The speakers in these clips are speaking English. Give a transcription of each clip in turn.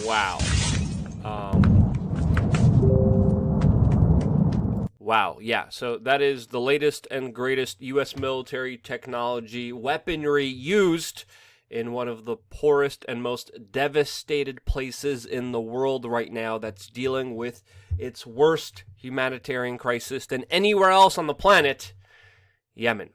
Wow. Wow, yeah, so that is the latest and greatest U.S. military technology weaponry used in one of the poorest and most devastated places in the world right now that's dealing with its worst humanitarian crisis than anywhere else on the planet, Yemen.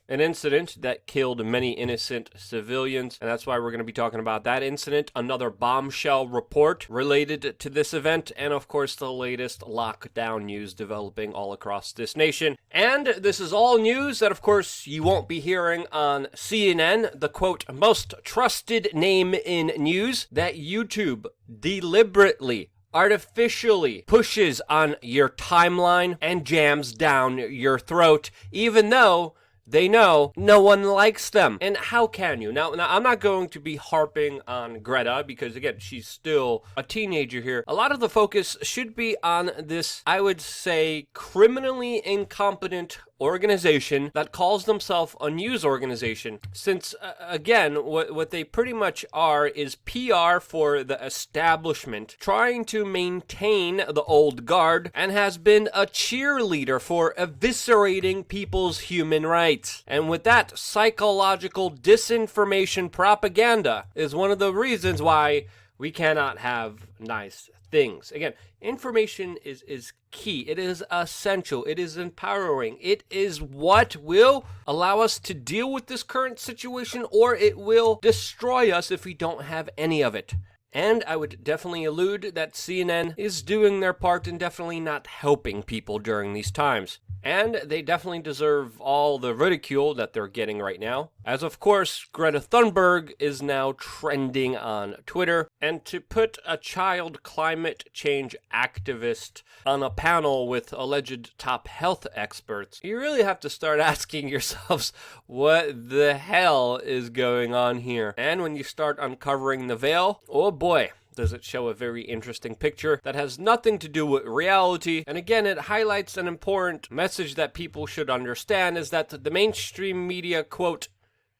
An incident that killed many innocent civilians, and that's why we're going to be talking about that incident, another bombshell report related to this event, and of course the latest lockdown news developing all across this nation. And this is all news that of course you won't be hearing on CNN, the quote, most trusted name in news, that YouTube deliberately artificially pushes on your timeline and jams down your throat, even though they know no one likes them. And how can you? Now, I'm not going to be harping on Greta because, again, she's still a teenager here. A lot of the focus should be on this, I would say, criminally incompetent organization that calls themselves a news organization, since again what they pretty much are is PR for the establishment, trying to maintain the old guard, and has been a cheerleader for eviscerating people's human rights. And with that, psychological disinformation propaganda is one of the reasons why we cannot have nice things. Again, information is key. It is essential. It is empowering. It is what will allow us to deal with this current situation, or it will destroy us if we don't have any of it. And I would definitely allude that CNN is doing their part and definitely not helping people during these times. And they definitely deserve all the ridicule that they're getting right now, as of course Greta Thunberg is now trending on Twitter. And to put a child climate change activist on a panel with alleged top health experts, you really have to start asking yourselves what the hell is going on here. And when you start uncovering the veil, oh boy, does it show a very interesting picture that has nothing to do with reality. And again, it highlights an important message that people should understand, is that the mainstream media, quote,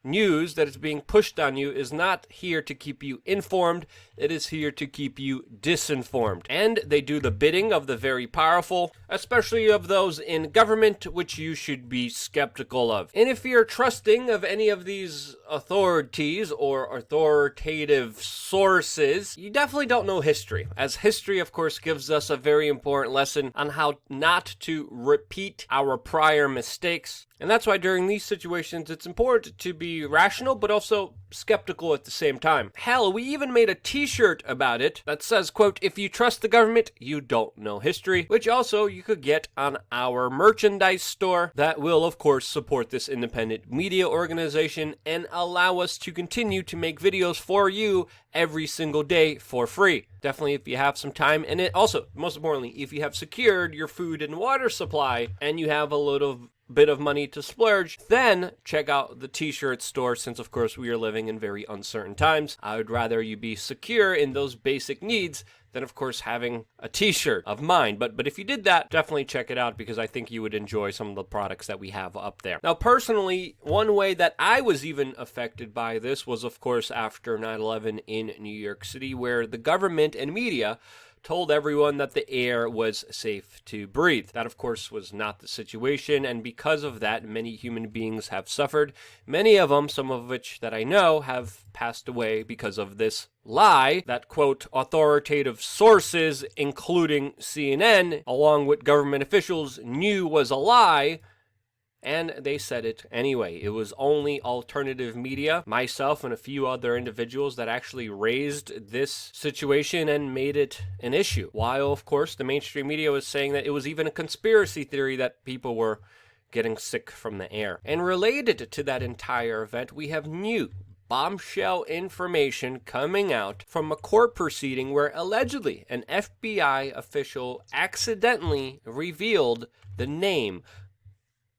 news that is being pushed on you is not here to keep you informed, it is here to keep you disinformed. And they do the bidding of the very powerful, especially of those in government, which you should be skeptical of. And if you're trusting of any of these authorities or authoritative sources, you definitely don't know history, as history, of course, gives us a very important lesson on how not to repeat our prior mistakes. And that's why during these situations, it's important to be rational, but also skeptical at the same time. Hell, we even made a t-shirt about it that says, quote, if you trust the government, you don't know history, which also you could get on our merchandise store that will, of course, support this independent media organization and allow us to continue to make videos for you every single day for free. Definitely if you have some time, and it also, most importantly, if you have secured your food and water supply and you have a little bit of money to splurge, then check out the t-shirt store, since of course we are living in very uncertain times. I would rather you be secure in those basic needs than of course having a t-shirt of mine. But if you did that, definitely check it out, because I think you would enjoy some of the products that we have up there. Now personally, one way that I was even affected by this was of course after 9/11 in New York City, where the government and media told everyone that the air was safe to breathe. That, of course, was not the situation, and because of that, many human beings have suffered. Many of them, some of which that I know, have passed away because of this lie that, quote, authoritative sources, including CNN, along with government officials, knew was a lie, and they said it anyway. It was only alternative media, myself and a few other individuals, that actually raised this situation and made it an issue. While, of course, the mainstream media was saying that it was even a conspiracy theory that people were getting sick from the air. And related to that entire event, we have new bombshell information coming out from a court proceeding where allegedly an FBI official accidentally revealed the name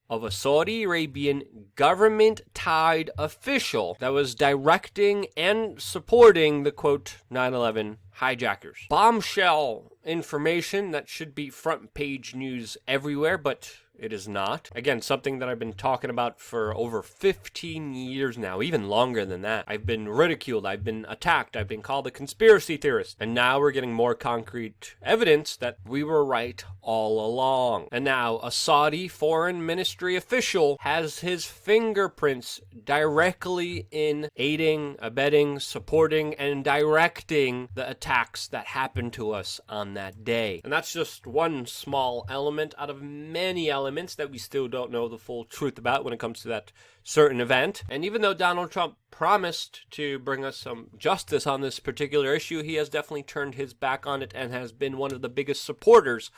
of a Saudi Arabian government-tied official that was directing and supporting the, quote, 9/11 hijackers. Bombshell information that should be front page news everywhere, but It is not. Again, something that I've been talking about for over 15 years now, even longer than that. I've been ridiculed, I've been attacked, I've been called a conspiracy theorist. And now we're getting more concrete evidence that we were right all along. And now a Saudi foreign ministry official has his fingerprints directly in aiding, abetting, supporting, and directing the attacks that happened to us on that day. And that's just one small element out of many elements that we still don't know the full truth about when it comes to that certain event. And even though Donald Trump promised to bring us some justice on this particular issue, he has definitely turned his back on it and has been one of the biggest supporters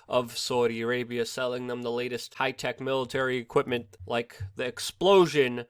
of Saudi Arabia, selling them the latest high-tech military equipment like the explosion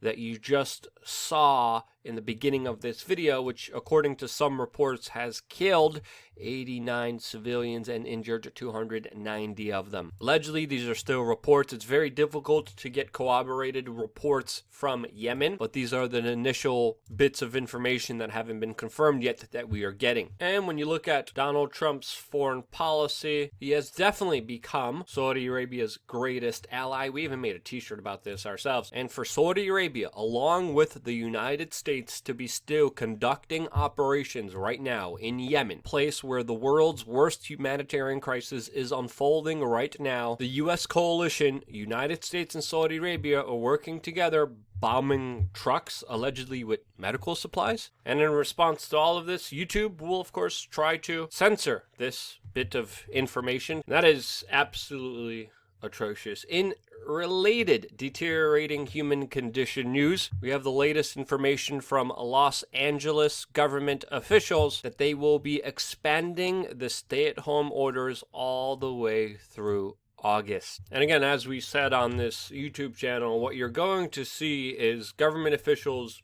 that you just saw in the beginning of this video, which according to some reports has killed 89 civilians and injured 290 of them. Allegedly, these are still reports. It's very difficult to get corroborated reports from Yemen, but these are the initial bits of information that haven't been confirmed yet that we are getting. And when you look at Donald Trump's foreign policy, he has definitely become Saudi Arabia's greatest ally. We even made a t-shirt about this ourselves. And for Saudi Arabia, along with the United States, to be still conducting operations right now in Yemen, place where the world's worst humanitarian crisis is unfolding right now, the U.S. coalition, United States and Saudi Arabia, are working together, bombing trucks, allegedly with medical supplies. And in response to all of this, YouTube will, of course, try to censor this bit of information. That is absolutely atrocious. In related deteriorating human condition news, we have the latest information from Los Angeles government officials that they will be expanding the stay-at-home orders all the way through August. And again, as we said on this YouTube channel, what you're going to see is government officials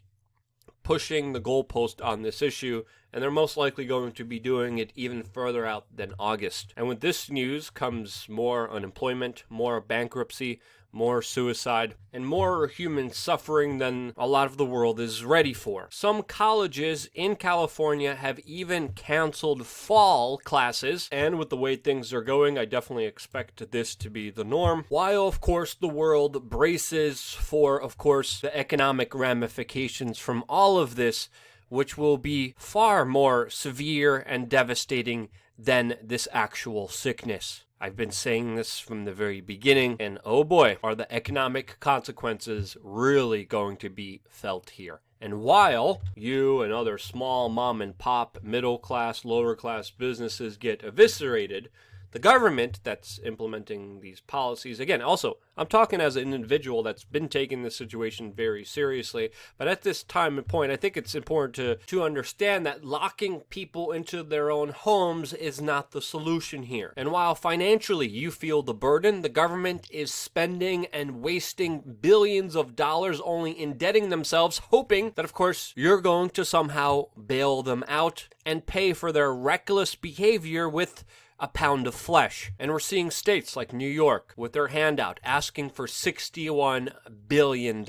pushing the goalpost on this issue, and they're most likely going to be doing it even further out than August. And with this news comes more unemployment, more bankruptcy, more suicide, and more human suffering than a lot of the world is ready for. Some colleges in California have even canceled fall classes, and with the way things are going, I definitely expect this to be the norm, while of course the world braces for, of course, the economic ramifications from all of this, which will be far more severe and devastating than this actual sickness. I've been saying this from the very beginning, and oh boy, are the economic consequences really going to be felt here. And while you and other small mom and pop, middle class, lower class businesses get eviscerated, the government that's implementing these policies, again, also, I'm talking as an individual that's been taking this situation very seriously, but at this time and point, I think it's important to understand that locking people into their own homes is not the solution here. And while financially you feel the burden, the government is spending and wasting billions of dollars only indebting themselves, hoping that, of course, you're going to somehow bail them out and pay for their reckless behavior with a pound of flesh. And we're seeing states like New York with their handout asking for $61 billion.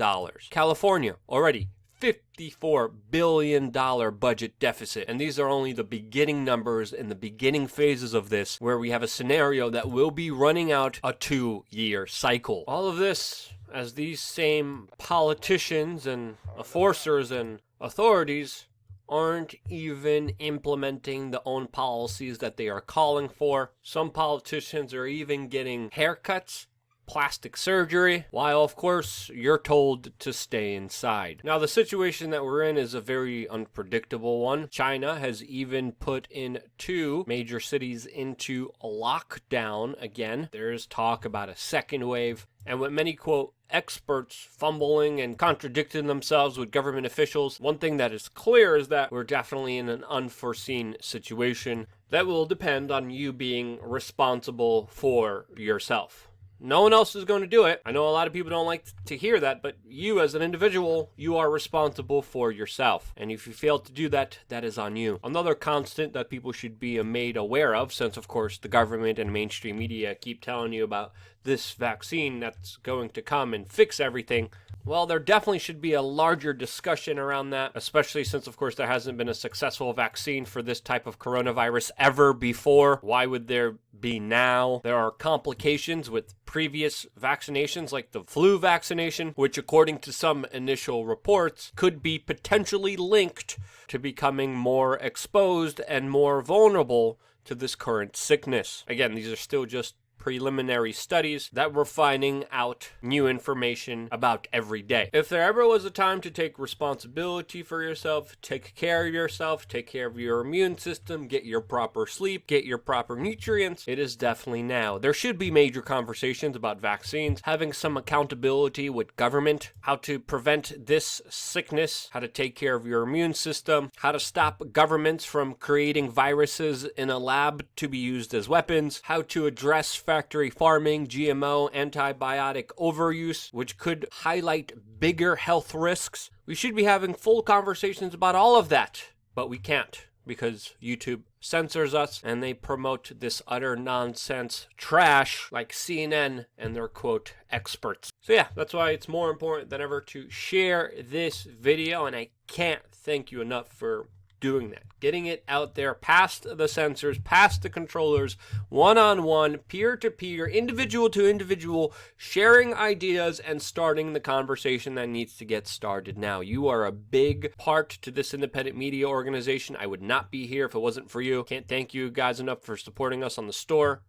California already $54 billion budget deficit. And these are only the beginning numbers in the beginning phases of this, where we have a scenario that will be running out a 2-year cycle. All of this as these same politicians and enforcers and authorities aren't even implementing the own policies that they are calling for. Some politicians are even getting haircuts, plastic surgery, while of course you're told to stay inside. Now the situation that we're in is a very unpredictable one. China has even put in 2 major cities into lockdown again. There's talk about a second wave, and with many quote experts fumbling and contradicting themselves with government officials, one thing that is clear is that we're definitely in an unforeseen situation that will depend on you being responsible for yourself. No one else is going to do it. I know a lot of people don't like to hear that, but you as an individual, you are responsible for yourself. And if you fail to do that, that is on you. Another constant that people should be made aware of, since of course the government and mainstream media keep telling you about this vaccine that's going to come and fix everything, Well, there definitely should be a larger discussion around that, especially since, of course, there hasn't been a successful vaccine for this type of coronavirus ever before. Why would there be now? There are complications with previous vaccinations, like the flu vaccination, which, according to some initial reports, could be potentially linked to becoming more exposed and more vulnerable to this current sickness. Again, these are still just preliminary studies that we're finding out new information about every day. If there ever was a time to take responsibility for yourself, take care of yourself, take care of your immune system, get your proper sleep, get your proper nutrients, it is definitely now. There should be major conversations about vaccines, having some accountability with government, how to prevent this sickness, how to take care of your immune system, how to stop governments from creating viruses in a lab to be used as weapons, how to address factory farming, GMO, antibiotic overuse, which could highlight bigger health risks. We should be having full conversations about all of that, but we can't because YouTube censors us and they promote this utter nonsense trash like CNN and their quote experts. So yeah, that's why it's more important than ever to share this video, and I can't thank you enough for doing that, getting it out there past the censors, past the controllers, one-on-one, peer-to-peer, individual to individual, sharing ideas and starting the conversation that needs to get started now. You are a big part to this independent media organization. I would not be here if it wasn't for you. Can't thank you guys enough for supporting us on the store.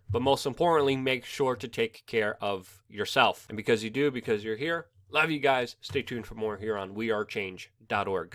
But most importantly, make sure to take care of yourself. And because you do, because you're here, love you guys. Stay tuned for more here on wearechange.org.